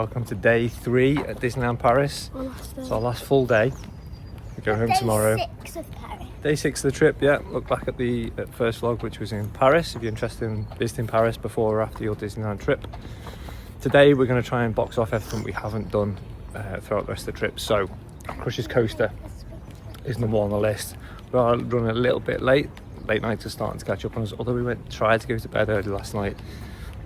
welcome to day 3 at Disneyland Paris. It's our last full day. We go home tomorrow. Day 6 of Paris. Day 6 of the trip, yeah. Look back at the first vlog, which was in Paris, if you're interested in visiting Paris before or after your Disneyland trip. Today we're going to try and box off everything we haven't done throughout the rest of the trip. So, Crush's Coaster is number 1 on the list. We are running a little bit late. Late nights are starting to catch up on us, although we tried to go to bed early last night.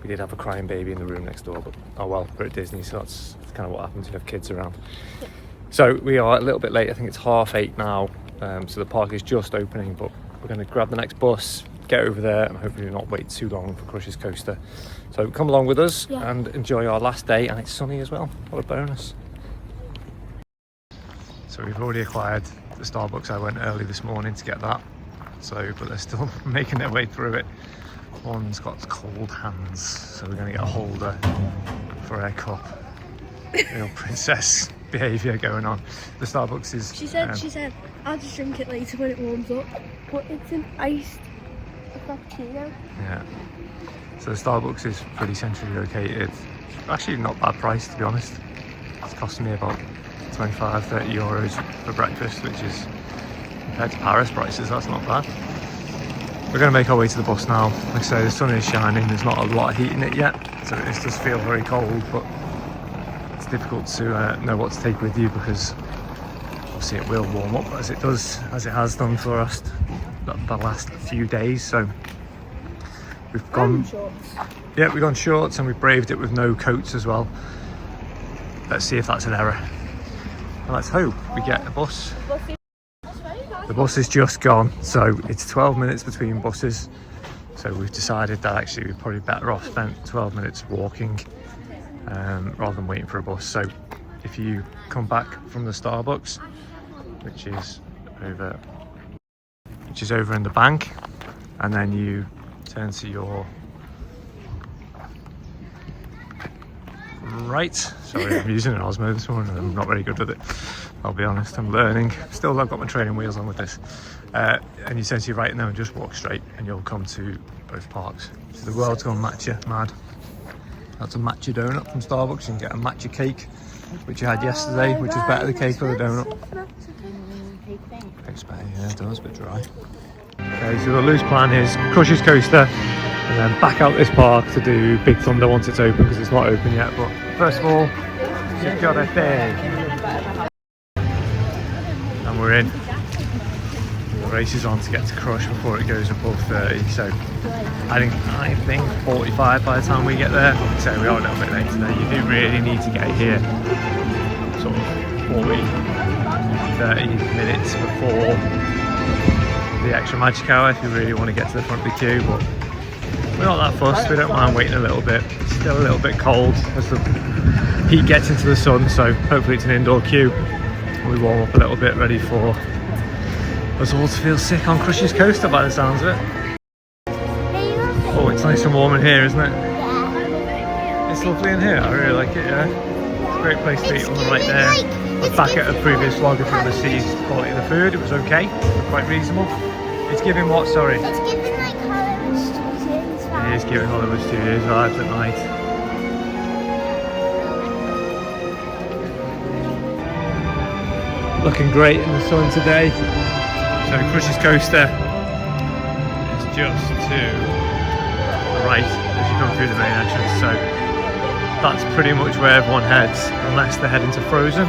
We did have a crying baby in the room next door, but oh well, we're at Disney, so that's kind of what happens if you have kids around. Yeah. So we are a little bit late. I think it's 8:30 now, so the park is just opening, but we're going to grab the next bus, get over there, and hopefully not wait too long for Crush's Coaster. So come along with us and enjoy our last day, and it's sunny as well. What a bonus. So we've already acquired the Starbucks. I went early this morning to get that, but they're still making their way through it. One's got cold hands, so we're going to get a holder for her cup. Real princess behaviour going on. The Starbucks is... She said, I'll just drink it later when it warms up, but it's an iced frappuccino. Yeah. So the Starbucks is pretty centrally located. Actually not bad price, to be honest. It's costing me about 25-30 euros for breakfast, which is, compared to Paris prices, that's not bad. We're going to make our way to the bus now. Like I say, the sun is shining, there's not a lot of heat in it yet, so it does feel very cold, but it's difficult to know what to take with you, because obviously it will warm up as it has done for us the last few days. So we've gone shorts. Yeah, we've gone shorts, and we've braved it with no coats as well. Let's see if that's an error, and let's hope we get a bus. The bus is just gone, so it's 12 minutes between buses. So we've decided that actually we're probably better off spent 12 minutes walking rather than waiting for a bus. So if you come back from the Starbucks, which is over in the bank, and then you turn to your right. Sorry, I'm using an Osmo this morning. I'm not very good with it, I'll be honest. I'm learning. Still, I've got my training wheels on with this. And you turn to your right now and just walk straight, and you'll come to both parks. So the world's gone matcha mad. That's a matcha donut from Starbucks. You can get a matcha cake, which you had yesterday, which is better the cake or the donut. It's better, yeah, it does, a bit dry. Okay, so the loose plan is Crush's Coaster, and then back out this park to do Big Thunder once it's open, because it's not open yet. But first of all, you've got a thing. And we're in. The race is on to get to Crush before it goes above 30. So I think 45 by the time we get there. So we are a little bit late today. You do really need to get here sort of 30 minutes before the extra magic hour if you really want to get to the front of the queue. But we're not that fussed, we don't mind waiting a little bit. It's still a little bit cold as the heat gets into the sun, so hopefully it's an indoor queue. We warm up a little bit, ready for us all to feel sick on Crush's Coaster by the sounds of it. Oh, it's nice and warm in here, isn't it? Yeah. It's lovely in here, I really like it, yeah. It's a great place to eat on the right there. I was back at a previous vlog if you want to see the quality of the food. It was okay, quite reasonable. It's giving what, sorry? It's giving like Hollywood Studios vibes. It is giving Hollywood Studios vibes at night. Looking great in the sun today. So Crush's Coaster is just to the right as you come through the main entrance. So that's pretty much where everyone heads, unless they're heading to Frozen.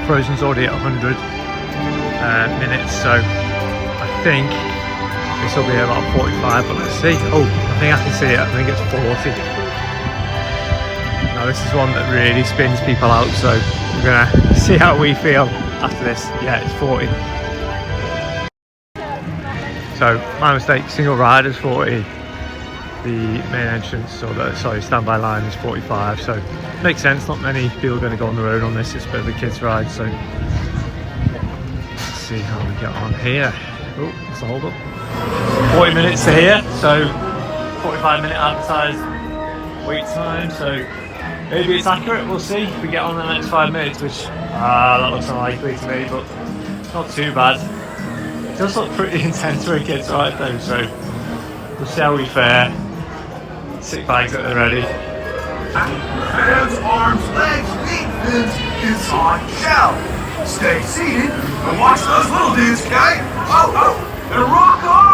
Frozen's already at 100 minutes, so I think this will be about 45, but let's see. Oh, I think I can see it. I think it's 40. Now this is one that really spins people out, so we're gonna see how we feel after this. Yeah, it's 40. So my mistake, single ride is 40. The main entrance, or the standby line is 45. So makes sense. Not many people are going to go on the road on this. It's a bit of a kids ride. So let's see how we get on here. Oh, let's hold up. 40 minutes to here. So 45-minute advertised wait time. So maybe it's accurate. We'll see if we get on in the next 5 minutes, which that looks unlikely to me, but not too bad. It does look pretty intense for a kids ride though, so we'll see how we fare. Sick bags at the ready. Hands, arms, legs, feet, fins, inside shell. Stay seated and watch those little dudes, okay? Oh, oh, and rock on!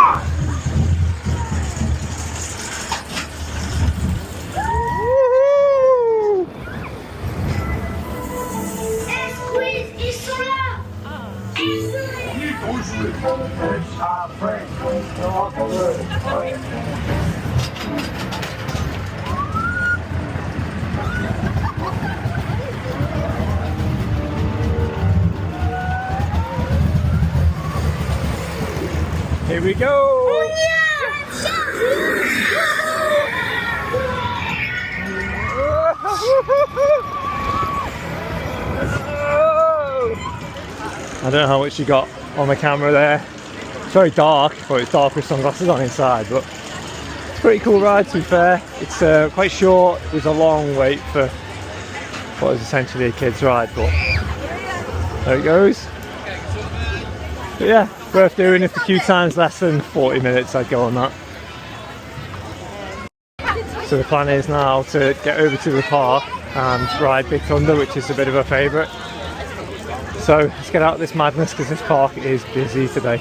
Here we go! I don't know how much you got on the camera there. It's very dark, but it's dark with sunglasses on inside, but it's a pretty cool ride, to be fair. It's quite short. It was a long wait for what is essentially a kid's ride, but there it goes. But yeah, worth doing. If the queue time's less than 40 minutes, I'd go on that. So the plan is now to get over to the park and ride Big Thunder, which is a bit of a favourite. So let's get out of this madness because this park is busy today.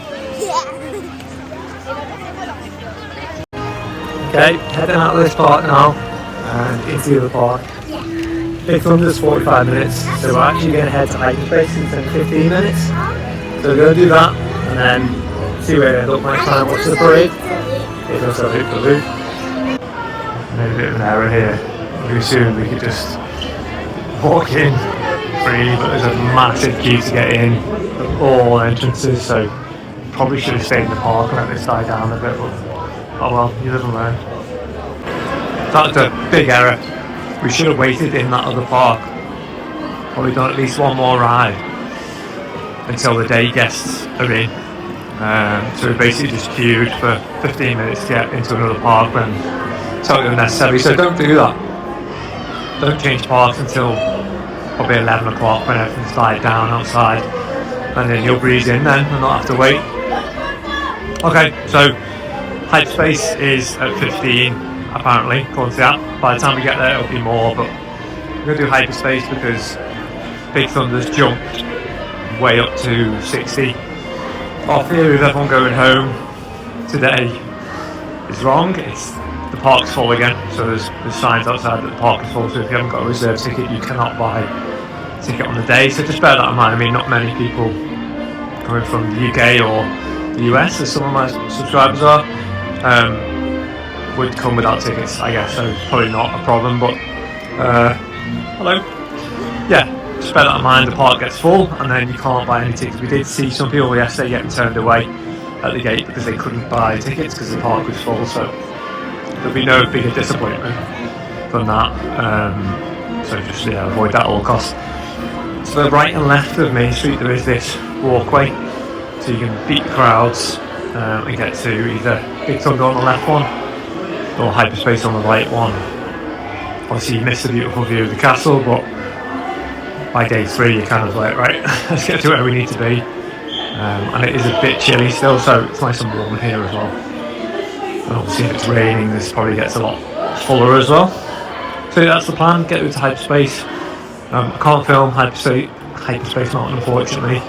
Okay, heading out of this park now and into the other park. Big Thunder's 45 minutes, so we're actually going to head to Hyperspace in 15 minutes. So we're going to do that and then see where we end up next time. Watch the parade. It does have hoop the loop. Made a bit of an error here. We assumed we could just walk in free, but there's a massive queue to get in at all entrances, so probably should have stayed in the park and let this die down a bit, but oh well, you live and learn. That's a big error. We should have waited in that other park. Probably done at least one more ride until the day guests are in. So we basically just queued for 15 minutes to get into another park when totally unnecessary. So don't do that. Don't change parks until probably 11 o'clock when everything's died down outside, and then you'll breeze in then and not have to wait. Okay, so Hyperspace is at 15 apparently, according to the app. By the time we get there it'll be more, but we're going to do Hyperspace because Big Thunder's jumped way up to 60. Our theory of everyone going home today is wrong. The park's full again, so there's signs outside that the park is full, so if you haven't got a reserved ticket you cannot buy a ticket on the day, so just bear that in mind. I mean, not many people coming from the UK or the US, as some of my subscribers are, would come without tickets, I guess, so it's probably not a problem, but hello. Yeah, just bear that in mind. The park gets full and then you can't buy any tickets. We did see some people yesterday getting turned away at the gate because they couldn't buy tickets because the park was full, so there'll be no bigger disappointment than that. So just avoid that at all costs. To the right and left of Main Street there is this walkway, so you can beat the crowds and get to either Big Thunder on the left one or Hyperspace on the right one. Obviously you miss the beautiful view of the castle, but by day 3 you're kind of like, right, let's get to where we need to be. And it is a bit chilly still, so it's nice and warm here as well. And obviously if it's raining this probably gets a lot fuller as well. So that's the plan, get over to Hyperspace. I can't film Hyperspace Mountain unfortunately,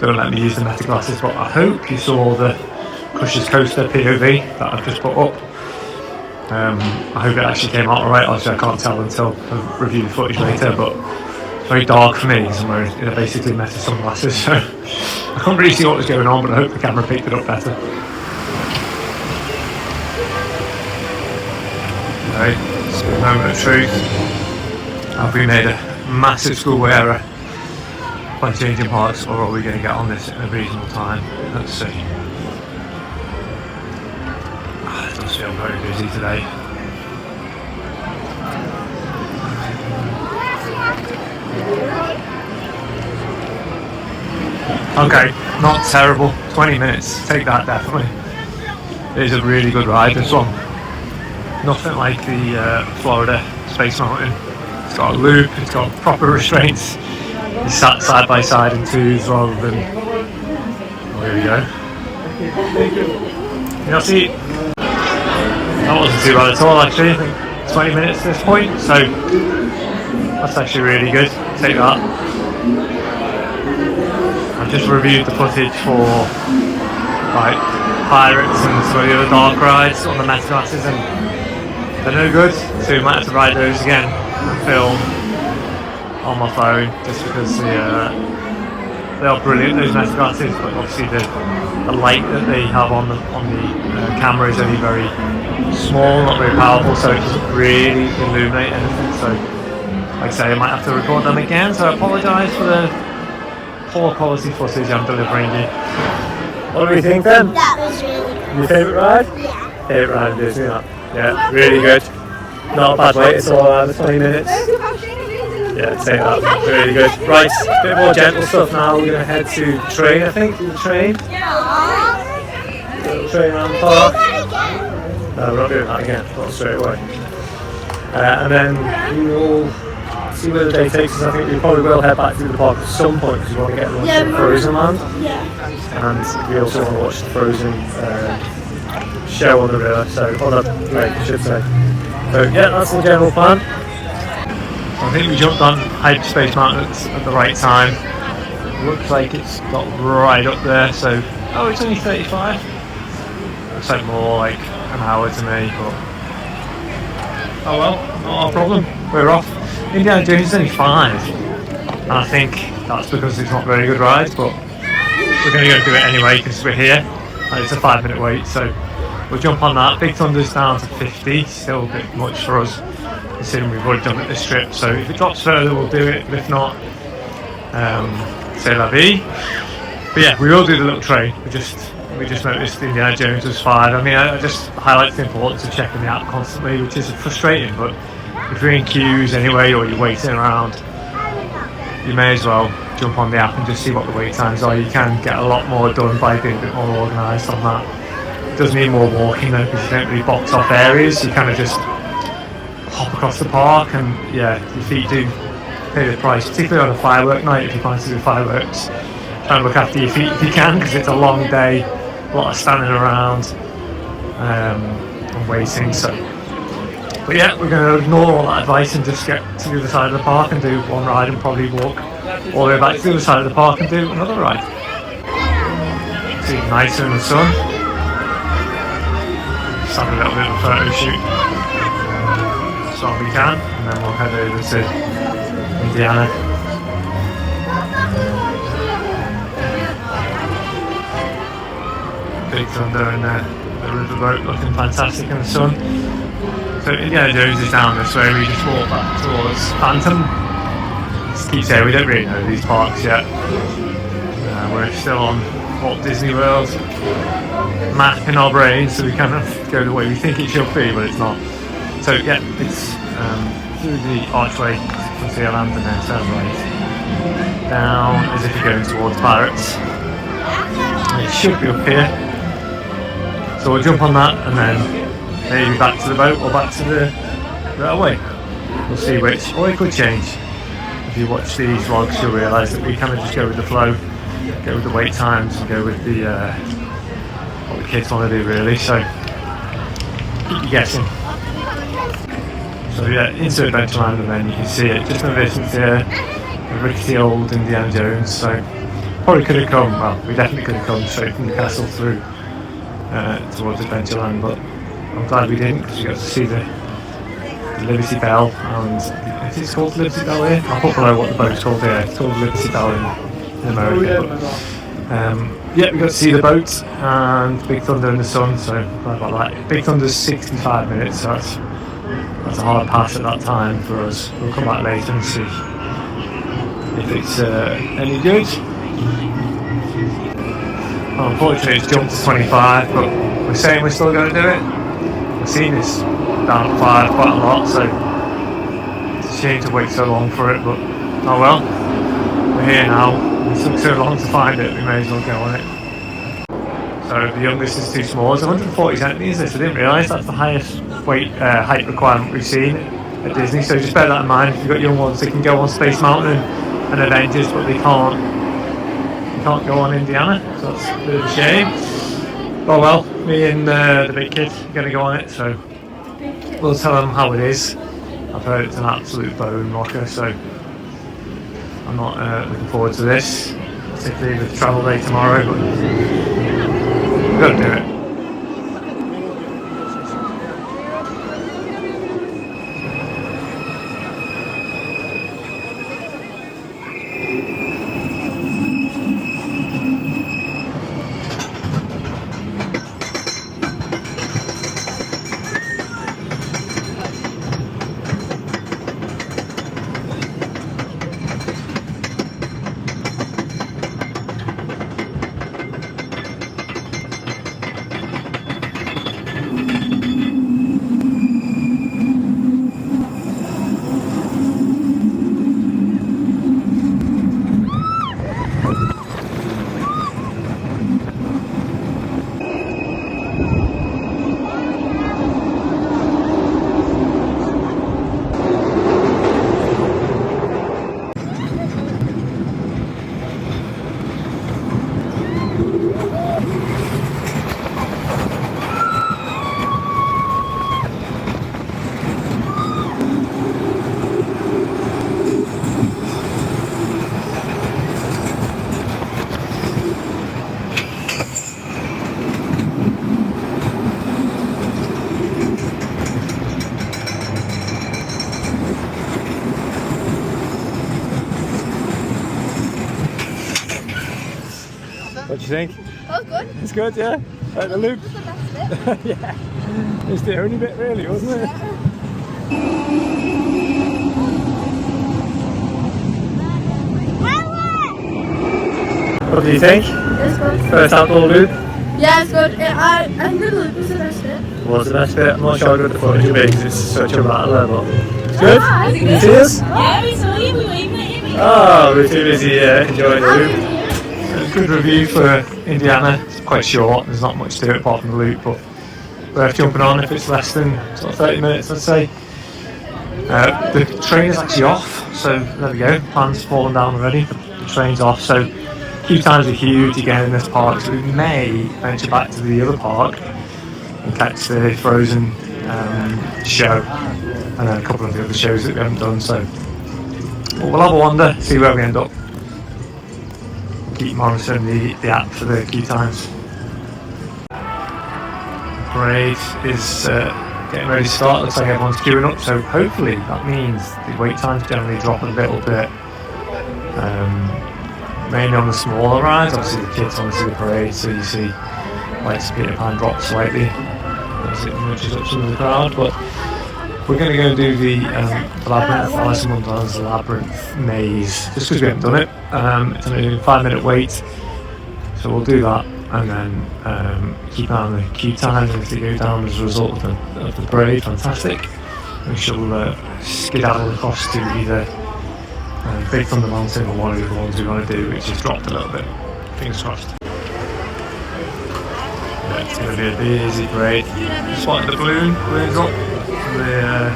don't let me use the meta glasses, but I hope you saw the Crushers Coaster POV that I've just put up. I hope it actually came out alright. Obviously I can't tell until I review the footage later, but it's very dark for me because I'm wearing basically meta sunglasses, so I couldn't really see what was going on, but I hope the camera picked it up better. Right, so the moment of truth. Have we made a massive schoolboy error by changing parks, or are we going to get on this in a reasonable time? Let's see. It does feel very busy today. Okay, not terrible. 20 minutes, take that definitely. It is a really good ride, this one. Nothing like the Florida Space Mountain. It's got a loop, it's got proper restraints. It's sat side by side in twos rather than... Oh, here we go. Yeah, see, that wasn't too bad at all actually. I think 20 minutes at this point, so that's actually really good. Take that. I've just reviewed the footage for like Pirates and some of the other dark rides on the Meta glasses, and they're no good, so you might have to ride those again and film on my phone, just because they are brilliant, those Meta glasses, but obviously the light that they have on the camera is only very small, not very powerful, so it doesn't really illuminate anything. So like I say, I might have to record them again, so I apologise for the poor quality footage I'm delivering you. What do you think then? That was really good. Your favourite ride? Yeah. Favourite ride of Disney, that? Yeah, really good. Not a bad wait, it's all over 20 minutes. Yeah, take that, really good. Right, a bit more gentle stuff now. We're going to head to the train, I think. The train. Little train around the park. No, we're not doing that again, not straight away. And then we will see where the day takes us. I think we probably will head back to the park at some point because we want to get lunch at Frozen Land. And we also want to watch the Frozen show on the river, so on the lake, I should say. So yeah, that's the general plan. I think we jumped on Hyperspace Mountain at the right time. Looks like it's got right up there, so oh, it's only 35. Looks like more like an hour to me, but oh well, not a problem. We're off. Indiana Jones is only 5, and I think that's because it's not very good rides, but we're going to go do it anyway because we're here, and it's a 5-minute wait, so we'll jump on that. Big Thunder's down to 50, still a bit much for us, considering we've already done it this trip. So if it drops further, we'll do it. But if not, c'est la vie. But yeah, we will do the little train. We just noticed Indiana Jones was 5. I mean, I just highlight the importance of checking the app constantly, which is frustrating. But if you're in queues anyway, or you're waiting around, you may as well jump on the app and just see what the wait times are. You can get a lot more done by being a bit more organised on that. It does need more walking though, because you don't really box off areas. You kind of just hop across the park, and yeah, your feet do pay the price, particularly on a firework night. If you plan to do fireworks, try and look after your feet if you can, because it's a long day, a lot of standing around and waiting. So, but yeah, we're going to ignore all that advice and just get to the other side of the park and do one ride, and probably walk all the way back to the other side of the park and do another ride. It's even nicer in the sun. Just have a little bit of a photo shoot so we can, and then we'll head over to Indiana. Big Thunder and the riverboat looking fantastic in the sun. So Indiana Jones is down this way. We just walk back towards Phantom. Just keep saying we don't really know these parks yet. We're still on Walt Disney World map in our brains, so we kind of go the way we think it should be, but it's not. So yeah, it's through the archway from the land, and then turn right down as if you're going towards Pirates. And it should be up here. So we'll jump on that and then maybe back to the boat or back to the railway. We'll see which, or it could change. If you watch these vlogs, you'll realise that we kind of just go with the flow, go with the wait times, and go with the what the kids want to do really. So keep you guessing. So yeah, into Adventureland, and then you can see it just in the distance here, the rickety old Indiana Jones. So probably could have come, well, we definitely could have come straight from the castle through towards Adventureland, but I'm glad we didn't, because we got to see the Liberty Bell, and is it called Liberty Bell here? I'll put below what the boat's called here. It's called Liberty Bell in America. But, yeah, we got to see the boat and Big Thunder in the sun, so glad about that. Big Thunder's 65 minutes, so that's a hard pass at that time for us. We'll come back later and see if it's any good. Well, unfortunately it's jumped to 25, but we're saying we're still going to do it. We've seen this down at 5 quite a lot, so it's a shame to wait so long for it, but oh well, we're here now. It took so long to find it, we may as well go on it. So the youngest is too small. It's 140 centimetres. I didn't realise that's the highest height requirement we've seen at Disney, so just bear that in mind. If you've got young ones, they can go on Space Mountain and Avengers, but they can't go on Indiana, so that's a bit of a shame. Oh well, me and the big kid are going to go on it, so we'll tell them how it is. I've heard it's an absolute bone rocker, so I'm not looking forward to this, particularly with travel day tomorrow, but we've got to do it. What do you think? That was good. It's good, yeah? Like the loop? That was the best bit. Yeah. It's the only bit really, wasn't it? What do you think? It's good. First outdoor loop? Yeah, it's good. I think the loop was the best bit. Was the best bit? I'm not sure how good the footage will be because it's such a rattler, but it's good. Ah, Can you see us? Yeah, we saw you. We were even at him. Oh, we're too busy enjoying the loop. Good review for Indiana. It's quite short, there's not much to it apart from the loop, but worth jumping on if it's less than sort of 30 minutes, let's say. The train is actually off, so there we go. Plan's fallen down already. The train's off, so queue times are huge again in this park, so we may venture back to the other park and catch the Frozen show and then a couple of the other shows that we haven't done, so we'll have a wander, see where we end up. Keep monitoring the app for the queue times. The parade is getting ready to start. Looks like everyone's queuing up, so hopefully that means the wait times generally drop a little bit. Mainly on the smaller rides. Obviously the kids want to see the parade, so you see Lights of Peter Pan drop slightly as it nudges up some of the crowd, but we're going to go and do the Labyrinth, Alice in Wonderland's Labyrinth maze, just because we haven't done it. It's only a 5-minute wait, so we'll do that and then keep an eye on the queue times, and if they go down as a result of the parade, fantastic. We shall skedaddle across to either Big Thunder Mountain or one of the other ones we want to do, which has dropped a little bit. Fingers crossed. Yeah, it's going to be a busy parade. Spotted the balloons up. The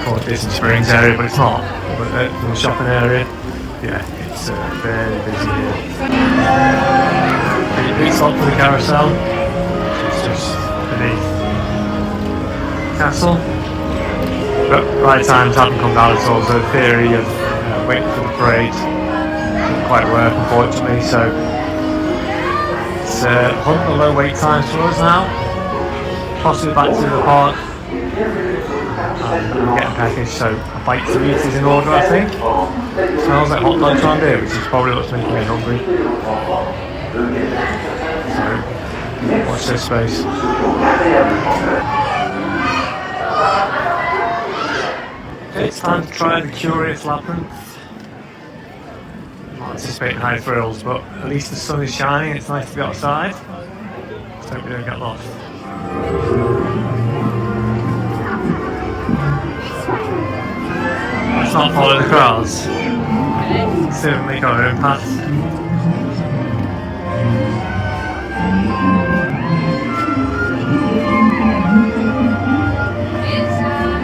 call it Disney Springs area, but it's not. But the shopping area, yeah, it's very busy here. Big stop for the carousel. It's just beneath the castle. But ride times haven't come down at all, so the theory of waiting for the parade didn't quite work, unfortunately. So it's hunt the low wait times for us now. Possibly back to the park. I'm getting packaged, so a bite to eat is in order, I think. Smells like hot dogs around here, which is probably what's making me hungry. So, watch this space. Okay, it's time to try the Curious Labyrinth. I'm not anticipating high thrills, but at least the sun is shining, it's nice to be outside. Let's hope we don't get lost. Let's not follow the crowds. See if we make our own path.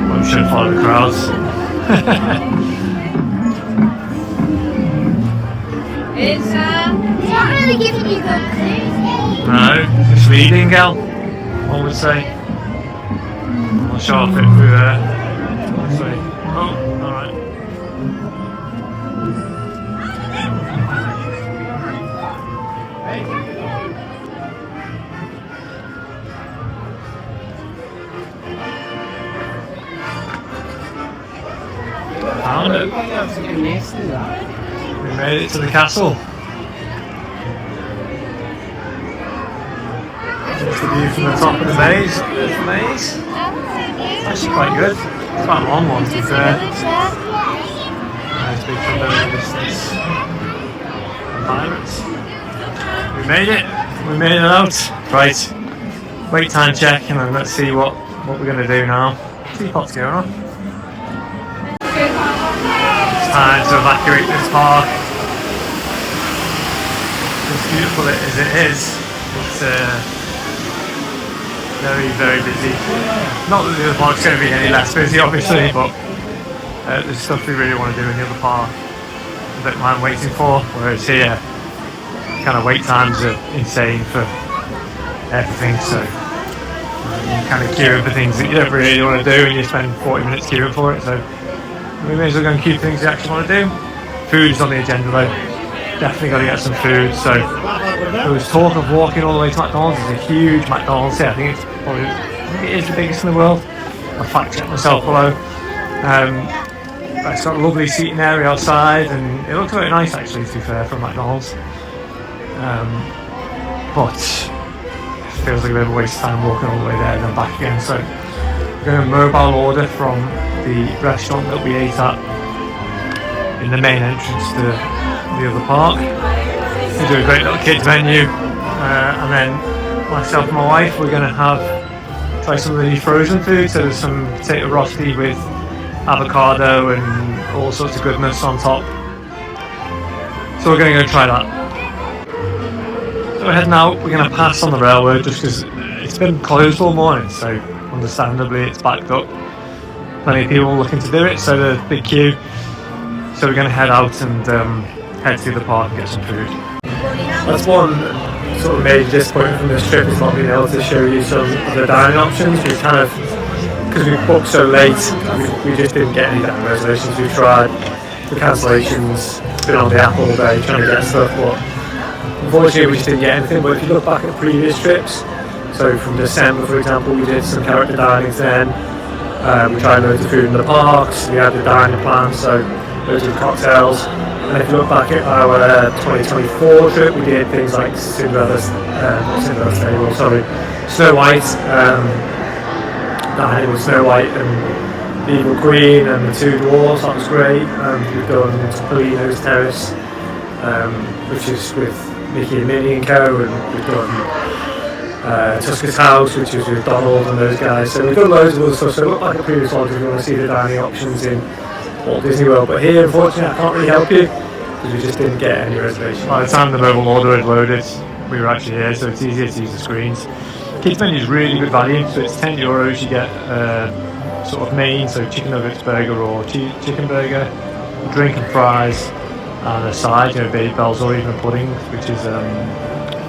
Well, we shouldn't follow the crowds. It's not really giving you good things. No, it's leading, gal, one would say. not sure I'll fit through there. Let's see. Oh, alright. Found it. We made it to the castle. There's the view from the top of the maze. There's the maze. It's actually quite good. It's quite a long one to be fair. Nice big thunder in the distance. And pirates. We made it. We made it out. Right. Wait time check and then let's see what we're going to do now. Teapot's going on. It's time to evacuate this park. As beautiful as it is, it's very, very busy. Not that the other park's going to be any less busy, obviously, but there's stuff we really want to do in the other park. I don't mind waiting for, whereas here, kind of wait times are insane for everything, so you kind of queue for things that you don't really want to do and you spend 40 minutes queuing for it, so we may as well go and queue things you actually want to do. Food's on the agenda though. Definitely got to get some food. So there was talk of walking all the way to McDonald's. There's a huge McDonald's here. I think it is the biggest in the world. I'll fact check myself below. It's got a lovely seating area outside, and it looks very nice actually. To be fair, for McDonald's, but it feels like a bit of a waste of time walking all the way there and then back again. So we're going to mobile order from the restaurant that we ate at in the main entrance to the other park. We do a great little kids menu, and then myself and my wife, we're going to try some of the new frozen food. So there's some potato rosti with avocado and all sorts of goodness on top. So we're going to go try that. So we're heading out. We're going to pass on the railroad just because it's been closed all morning, so understandably it's backed up. Plenty of people looking to do it, so there's a big queue. So we're going to head out and head to the park and get some food. That's one sort of major disappointment from this trip, is not being able to show you some of the dining options. We kind of, because we booked so late, we just didn't get any dining reservations. We tried the cancellations, been on the app all day trying to get stuff, but unfortunately we just didn't get anything. But if you look back at previous trips, so from December for example, we did some character dinings then. We tried loads of food in the parks, we had the dining plan, so loads of cocktails. And if you look back at our 2024 trip, we did things like Snow White, dining with Snow White and the Evil Queen and the two dwarves. That was great. We've done Topolino's Terrace, which is with Mickey and Minnie and Co. And we've done Tuska's House, which is with Donald and those guys. So we've done loads of other stuff. So look back at previous ones if you want to see the dining options in Walt Disney World. But here, unfortunately, I can't really help you because we just didn't get any reservations. By the time the mobile order had loaded, we were actually here, so it's easier to use the screens. Kids menu is really good value, so it's €10. You get sort of main, so chicken nuggets burger or chicken burger, a drink and fries, and a side, baby bells or even a pudding, which is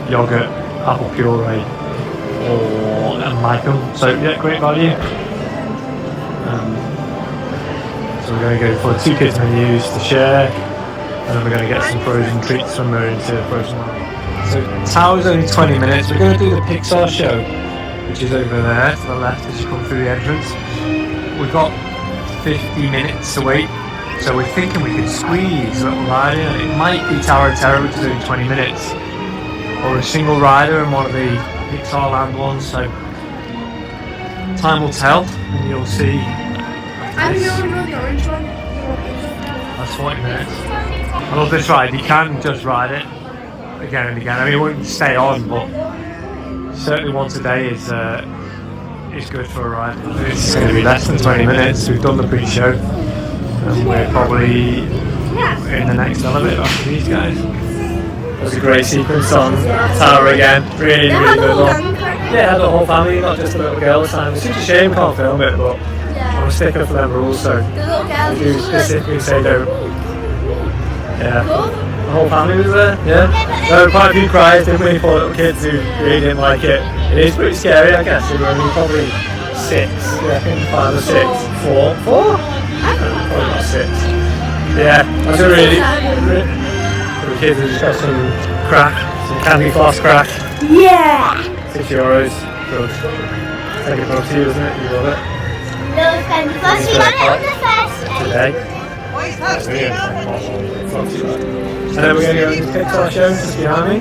yogurt, apple puree, or a magnum. So yeah, great value. So we're going to go for 2 kids menus to share, and then we're going to get some frozen treats when we're into frozen wine. So the tower's only 20 minutes. We're going to do the Pixar show, which is over there to the left as you come through the entrance. We've got 50 minutes to wait, so we're thinking we could squeeze a little ride in. It might be Tower of Terror, which is only 20 minutes, or a single rider in one of the Pixar Land ones. So time will tell, and you'll see. That's 40 minutes. I love this ride. You can just ride it again and again. I mean, it won't stay on, but certainly once a day is good for a ride. It's going to be less than 20 minutes. We've done the pre-show, and we're probably in the next elevator after these guys. There's a great sequence on Tower again. Really, really good one. Yeah, the whole family, not just the little girl this time. It's such a shame we can't film it, but I'm a sticker for them rules, so we do specifically say don't. Yeah. The whole family was there, yeah. There were quite a few cries, didn't we, for little kids who really didn't like it. It is pretty scary, I guess. There were only probably 6. Yeah, I think 5 or 6. 4? 4? Probably about 6. Yeah, that's a really. For the kids, we just got some crack, some candy floss crack. Yeah! €6. Good. Take it from you, isn't it? You love it. Those candy floss, we got it on the first day. Today. And then we're going to go to the Pixar show just behind me.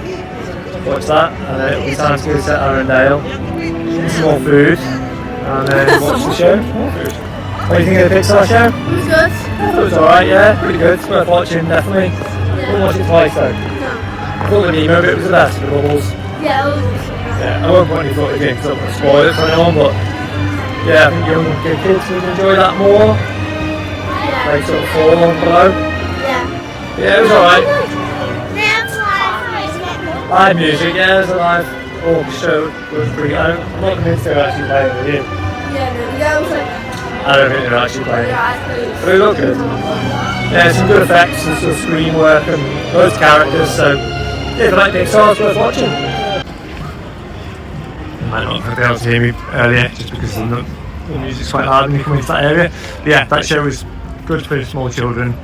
Watch that, and then it'll be time to go to Arendelle. Eat some more food, and then watch the show. More food. What do you think of the Pixar show? It was good. I thought it was alright, yeah, pretty good. It's worth watching, definitely. Wouldn't watch it twice though. I thought the Nemo bit was the best, the bubbles. Yeah, it was. Yeah, I won't put any thought again because I don't want to spoil it for anyone, but yeah, I think young kids would enjoy that more. Yeah. Like sort of 4 on below. Yeah. Yeah, it was alright. That's live. Live music, yeah, there's a live orchestra. It was pretty good. I'm not convinced they were actually playing with you. Yeah, it was like. I don't think they were actually playing. Yeah, But it looked good. Yeah, some good effects and some screen work and loads of characters, so yeah, if you like Pixar, it's worth watching. You might not have been able to hear me earlier just because the music's quite loud when you come into that area. But yeah, that show was good for small children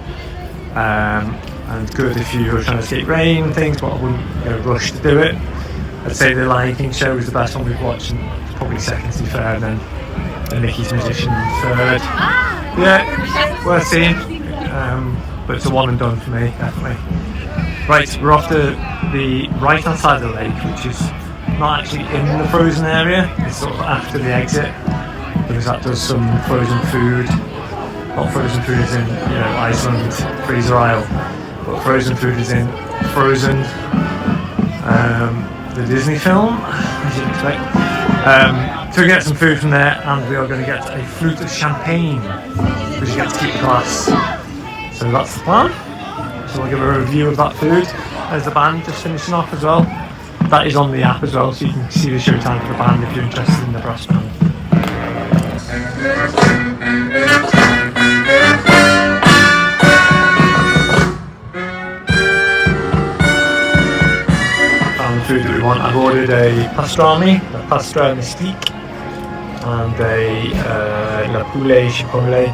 and good if you were trying to escape rain and things, but I wouldn't rush to do it. I'd say the Lion King show was the best one we've watched, and probably second to be fair, and then the Mickey's Magician third. Yeah, worth seeing, but it's a one and done for me, definitely. Right, we're off to the right hand side of the lake, which is not actually in the frozen area, it's sort of after the exit, because that does some frozen food. Not frozen food as in, you know, Iceland, freezer aisle, but frozen food is in Frozen, the Disney film, as you'd expect. So we get some food from there, and we are going to get a flute of champagne, because you get to keep the glass. So that's the plan. So we'll give a review of that food. There's the band just finishing off as well. That is on the app as well, so you can see the showtime for the band if you're interested in the brass band. Found the food that we want. I've ordered a pastrami, a pastra mystique, and a la poulet chipotle,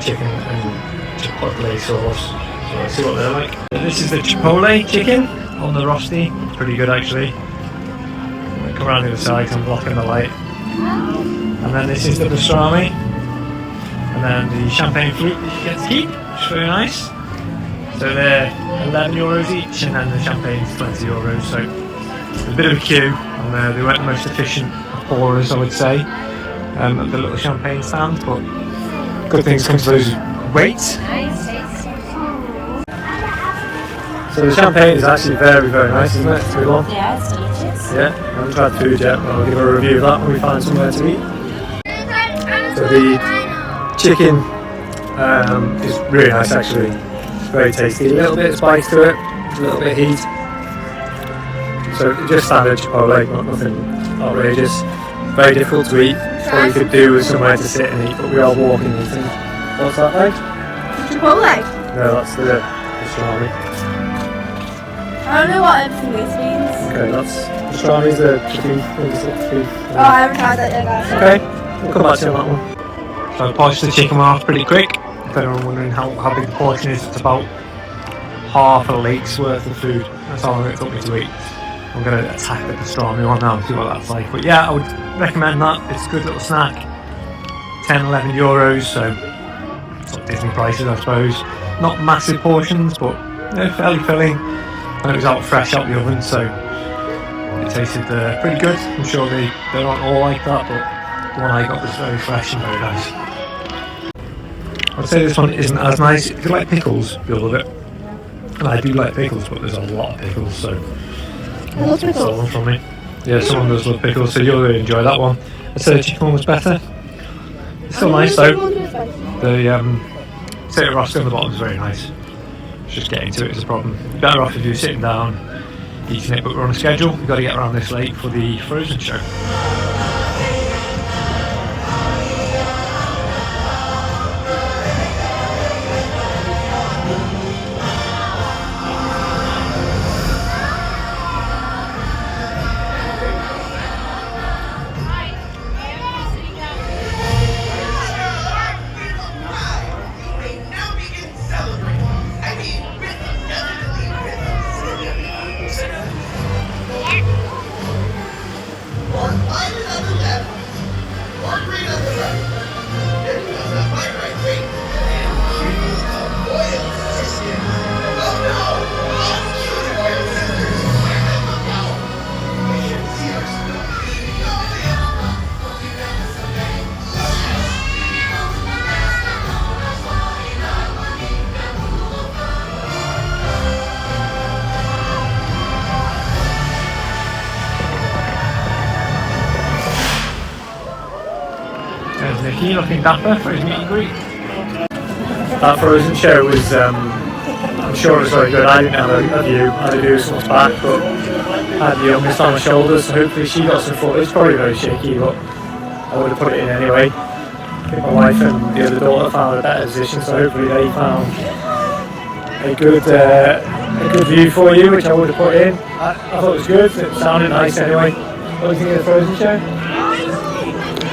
chicken and chipotle sauce. So let's see what they're like. This is the chipotle chicken on the rosti. It's pretty good actually. Come around the other side, I'm blocking the light. And then this is the pastrami, and then the champagne flute that you get to keep, which is very nice. So they're €11 each, and then the champagne's €20. So there's a bit of a queue, and they weren't the most efficient pourers, I would say, at the little champagne stand. But good things come to those who wait. So the champagne is actually very, very nice, isn't it? It's a good one. Yeah, it's delicious. Yeah, I haven't tried the food yet, but I'll give a review of that when we find somewhere to eat. So the chicken is really nice actually. It's very tasty. A little bit of spice to it, a little bit of heat. So just standard Chipotle, not nothing outrageous. Very difficult to eat. What we could do with somewhere to sit and eat, but we are walking and eating. What's that like? Chipotle. No, that's the pastrami. I don't know what everything this means. Okay, that's pastrami's the beef. Oh, I haven't tried that yet, guys. Okay, we'll come back to you on that one. So I polished the chicken off pretty quick. If anyone's wondering how big the portion is, it's about half a lake's worth of food. That's how long it took me to eat. I'm going to attack the pastrami one now and see what that's like. But yeah, I would recommend that. It's a good little snack. €10–11, so sort of Disney prices, I suppose. Not massive portions, but fairly filling. And it was out fresh out the oven, so it tasted pretty good. I'm sure they aren't all like that, but the one I got was very fresh and very nice. I'd say this one isn't as nice. If you like pickles, you'll love it. And I do like pickles, but there's a lot of pickles, so What's that's the one from me. Yeah, someone does love pickles, so you'll really enjoy that one. I'd say the chicken one was better. It's still nice though. The potato rosti on the bottom is very nice. Just getting to it is a problem. Better off if you're sitting down eating it, but we're on a schedule. We've got to get around this lake for the Frozen show. cheeky, looking dapper for his meet and greet. That Frozen show was, I'm sure it was very good. I didn't have a view. I had to do some back, but I had the youngest on my shoulders, so hopefully she got some footage. Probably very shaky, but I would have put it in anyway. I think my wife and the other daughter found a better position, so hopefully they found a good view for you, which I would have put in. I thought it was good. It sounded nice anyway. What do you think of the Frozen show?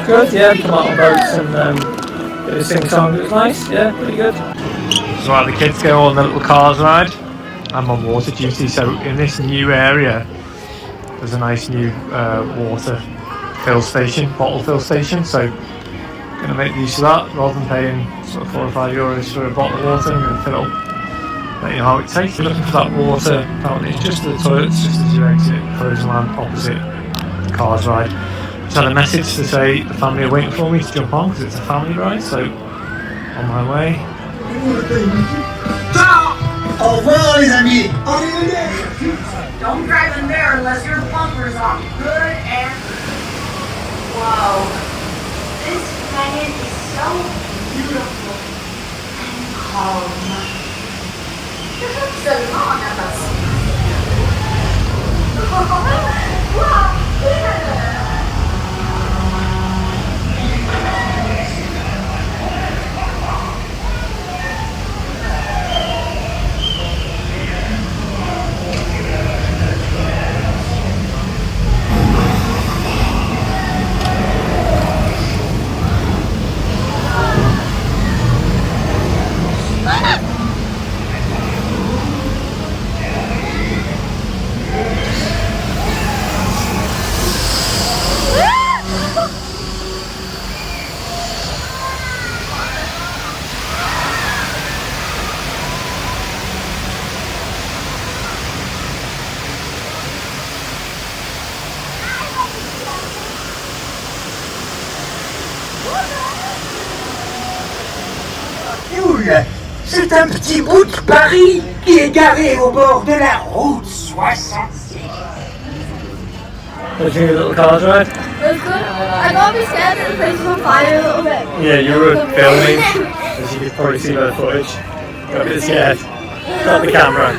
Good, yeah. Come out on boats and bit of sing song. It was nice, yeah, pretty good. So while the kids go on the little cars ride, I'm on water duty. So in this new area, there's a nice new water fill station, bottle fill station. So going to make use of that rather than paying sort of €4 or €5 for a bottle of water. I'm going to fill up, let you know how it tastes. If you're looking for that water fountain, it's just at the toilets, just as you exit Frozen Land opposite the cars ride. Just had a message to say the family are waiting for me to jump on because it's a family ride. So on my way. Ciao! Au revoir les amis! Don't drive in there unless your bumpers are good and... Whoa. This planet is so beautiful and calm. So long of us. Wow. C'est un petit bout de Paris qui est garé au bord de la route 66. What do you think of the little cars ride? It was good. I got me scared that the place was on fire a little bit. Yeah, you were filming, as you could probably see by the footage. Got a bit scared. Got the camera.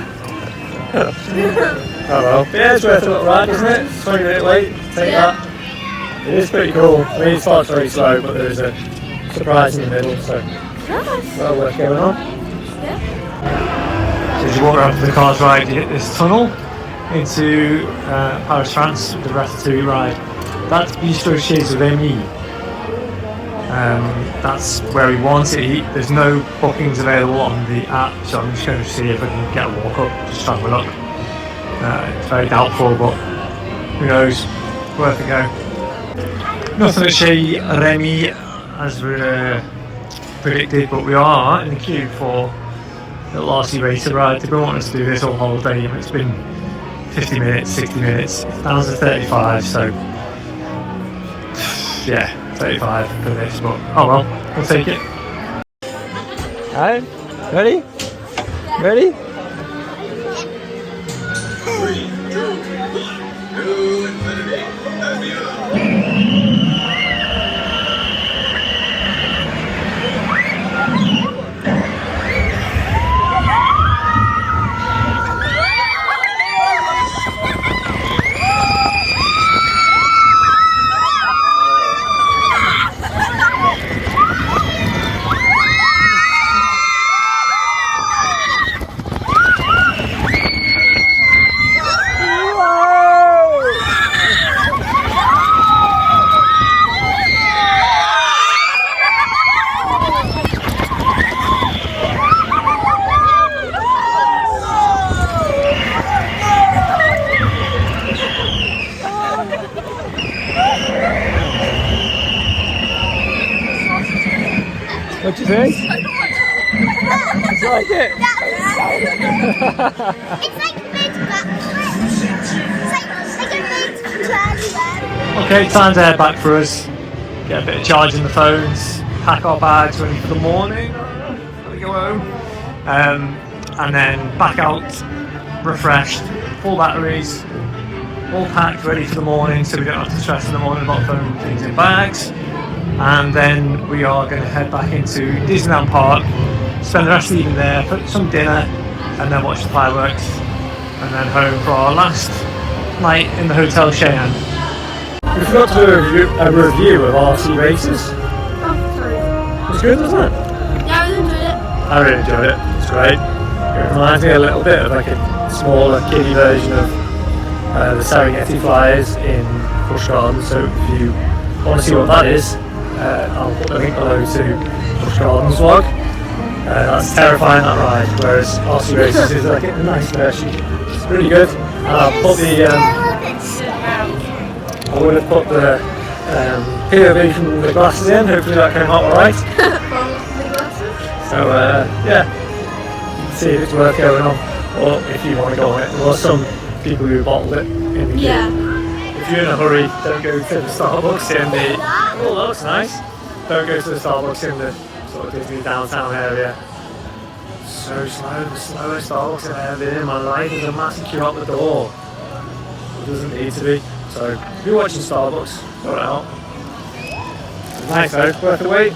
Oh well. Yeah, it's worth a little ride, isn't it? 20-minute wait. Take that. It is pretty cool. I mean, it starts very slow, but there is a surprise in the middle, so well worth going on. So as you walk around for the cars ride, you hit this tunnel into Paris, France, the Ratatouille ride. That's Bistro Chez Rémy. That's where we want to eat. There's no bookings available on the app, so I'm just going to see if I can get a walk up, just have a look. It's very doubtful, but who knows, worth a go. Nothing at Chez Rémy as we're predicted, but we are in the queue for the RC Racer ride. They've been wanting us to do this all holiday, and it's been 50 minutes, 60 minutes, it's down to 35, so yeah, 35 for this, but oh well, we'll take it. Alright, ready? Ready? 3, 2, 1, to infinity and beyond. What do you think? You like it? It's like a big It's like a big transit. Okay, time to head back for us. Get a bit of charge in the phones, pack our bags ready for the morning, gotta go home, and then back out, refreshed, full batteries, all packed ready for the morning, so we don't have to stress in the morning about throwing things in bags. and then we are going to head back into Disneyland Park, spend the rest of the evening there, put some dinner, and then watch the fireworks, and then home for our last night in the Hotel Cheyenne. We forgot to do a review of RC races. Oh, sorry. It's good, isn't it? Yeah, I really enjoyed it. I really enjoyed it. It's great. It reminds me a little bit of like a smaller, kiddie version of the Serengeti Flyers in Busch Gardens. So if you want to see what that is, I'll put the link below to Busch Gardens vlog. That's terrifying, that ride, whereas RC Races is like a nice version. It's really good. And I'll put the I would have put the POV from the glasses in. Hopefully that came out alright. So yeah, you can see if it's worth going on, or if you want to go on it. There were some people who bottled it in the queue. Yeah. If you're in a hurry, don't go to the Starbucks in the... Oh, that looks nice. Don't go to the Starbucks in the sort of Disney downtown area. So slow, the slowest Starbucks I've ever been in my life. There's a massive queue out the door. It doesn't need to be. So if you're watching Starbucks, go out. Nice though, worth the wait.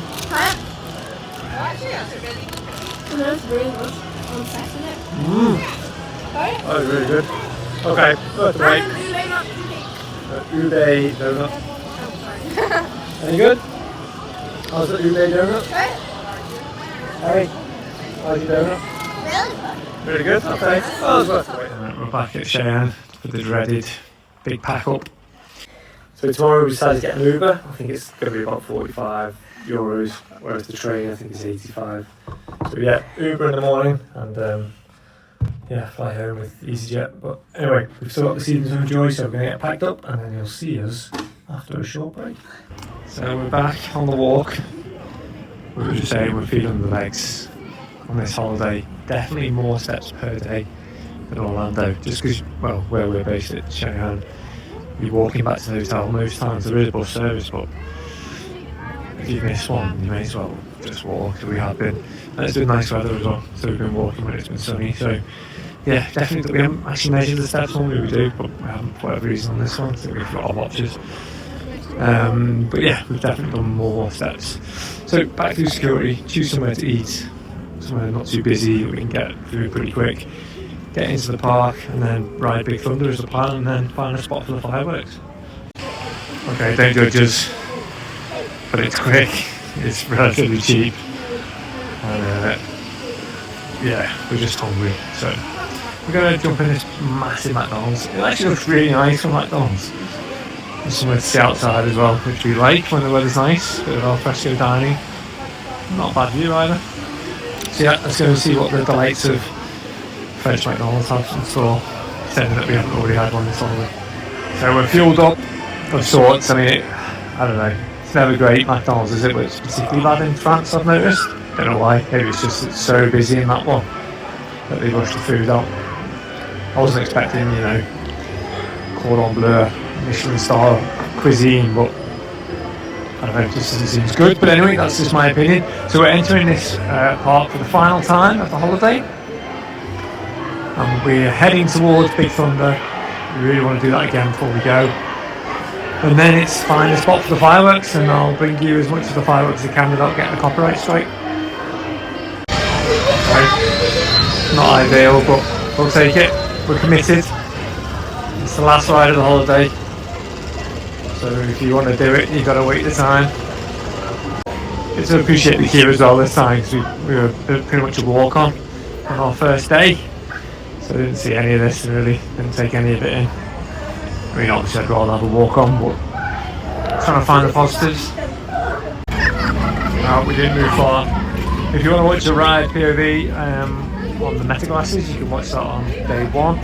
That's really good. On Saturday. That was really good. Okay, worth the wait. Ube donut. Any good? How's the ube donut? Hey, how's your donut? Really good? Okay. Oh, it's worth the wait. We're back at Cheyenne for the dreaded big pack up. So tomorrow we decided to get an Uber. I think it's going to be about €45, whereas the train I think is 85. So yeah, Uber in the morning and yeah, fly home with EasyJet. But anyway, we've still got this evening to enjoy, so we're going to get packed up and then you'll see us after a short break. So we're back on the walk. We were just saying we're feeling the legs on this holiday. Definitely more steps per day than Orlando, just because, well, where we're based at Cheyenne, you're walking back to the hotel most times. There is bus service, but if you miss one, you may as well just walk. We have been, and it's been nice weather as well, so we've been walking when it's been sunny. So yeah, definitely we haven't actually measured the steps. Normally we do, but we haven't for whatever reason on this one. So we've got our watches. But yeah, we've definitely done more steps. So back through security, choose somewhere to eat, somewhere not too busy that we can get through pretty quick. Get into the park and then ride Big Thunder as the plan, and then find a spot for the fireworks. Okay, don't judge us, but it's quick, it's relatively cheap, and yeah, we're just hungry, so we're going to jump in this massive McDonald's. It actually looks really nice from McDonald's. There's somewhere to sit outside as well, which we like when the weather's nice, bit of al fresco dining, not a bad view either. So yeah, let's go and see what the delights of French McDonald's have in store, saying that we haven't already had one this holiday. So we're fueled up of sorts. I mean, I don't know, it's never great McDonald's, is it? But it's particularly bad in France, I've noticed. Don't know why, maybe it's just it's so busy in that one that they rush the food out. I wasn't expecting, you know, cordon bleu, Michelin star cuisine, but I don't know, it just seems good. But anyway, that's just my opinion. So we're entering this park for the final time of the holiday. And we're heading towards Big Thunder. We really want to do that again before we go. And then it's find a spot for the fireworks, and I'll bring you as much of the fireworks as I can without getting the copyright strike. Okay. Not ideal, but we'll take it. We're committed. It's the last ride of the holiday. So if you want to do it, you've got to wait the time. It's to appreciate the queue as well this time, because we were pretty much a walk on our first day. So I didn't see any of this, really, didn't take any of it in. I mean, obviously I'd rather have a walk on, but trying to find the positives. No, we didn't move far. If you want to watch the ride POV on the Meta glasses, you can watch that on day 1.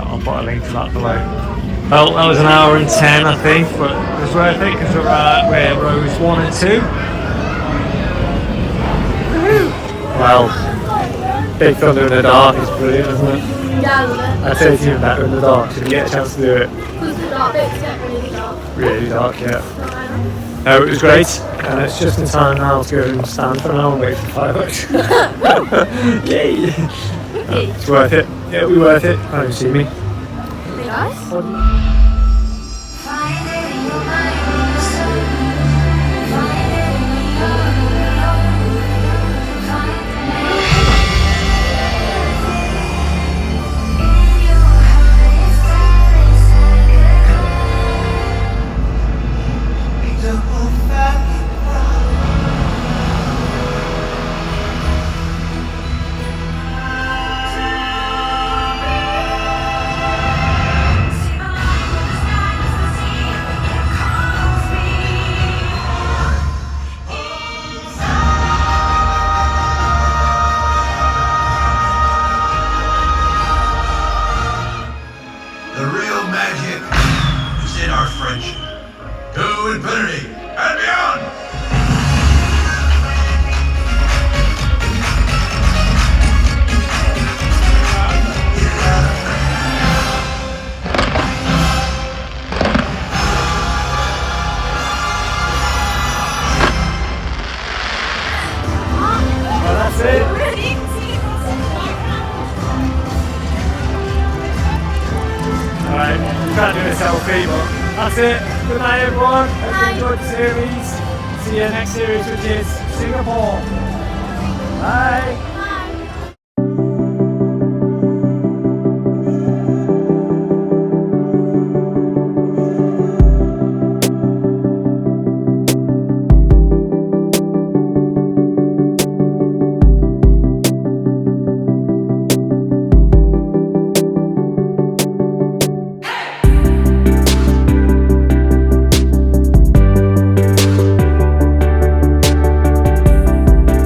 I'll put a link to that below. Well, that was an hour and 10, I think, but it was worth it because we're rows 1 and 2. Well, Big Thunder in the dark is brilliant, isn't it? Yeah, I love it. I'd say it's even better in the dark, so if you get a chance to do it. Because the dark bits get really dark. Really dark, yeah. No, it was great, and it's just in time now to go and stand for an hour and wait for fireworks. Yay! It's worth it. It'll be worth it. Can't you see me? Really nice. That's it. Alright, can't do a selfie, but that's it. Good night, everyone. Hope you enjoyed the series. See you next series, which is Singapore. Bye.